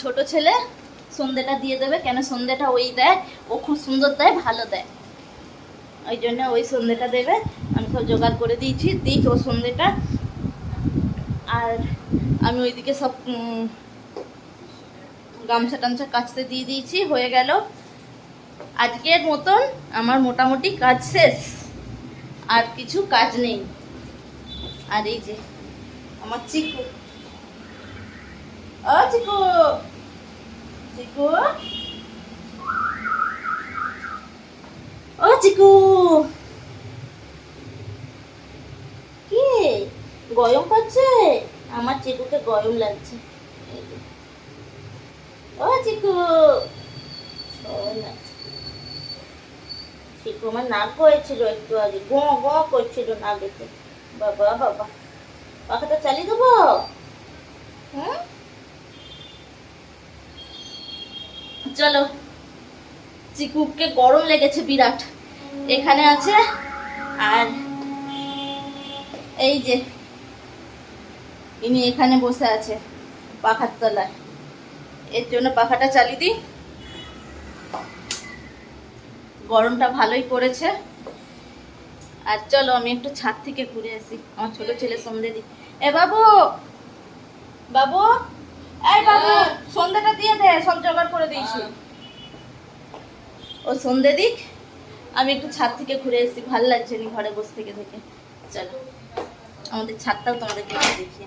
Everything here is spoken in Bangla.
ছোট ছেলে সন্ধ্যেটা দিয়ে দেবে, কেন সন্ধ্যেটা ওই দেয়, ও খুব সুন্দর দেয়, ভালো দেয়, ওই জন্য ওই সন্ধ্যেটা দেবে। আমি সব জোগাড় করে দিয়েছি, দিক ও সন্ধ্যেটা। আর আমি ওইদিকে সব গামছা টামছা কাচতে দিয়ে দিয়েছি, হয়ে গেল আজকের মতন আমার মোটামুটি কাজ শেষ, আর কিছু কাজ নেই। আর এই যে আমার চিকু, ও চিকু, চিকু, ও চিকু, কি গরম পাচ্ছে? আমার চিকুকে গরম লাগছে। ও চিকু, চিকু আমার নাক হয়েছিল একটু আগে, গো গো করছিল নাকেতে। বাবা বাবা, পাখাটা চালিয়ে দেবো? হুম, চলো। চিকুকে গরম লেগেছে বিরাট, এখানে আছে। আর এই যে ইনি এখানে বসে আছে পাখার তলায়, এর জন্য পাখাটা চালিয়ে দিই। গরমটা ভালোই পড়েছে। আর চলো আমি একটু ছাদ থেকে ঘুরে আসি, আমার ছোট ছেলে সন্ধ্যে দিই। এ বাবু, বাবু, এই বাবু, সন্ধ্যেটা দিয়ে দে, সব জোগাড় করে দিয়েছি। ও সন্ধ্যে দিক, আমি একটু ছাদ থেকে ঘুরে এসেছি, ভালো লাগছে নি ঘরে বসে থেকে থেকে। চলো আমাদের ছাদটাও তোমাদেরকে দেখি।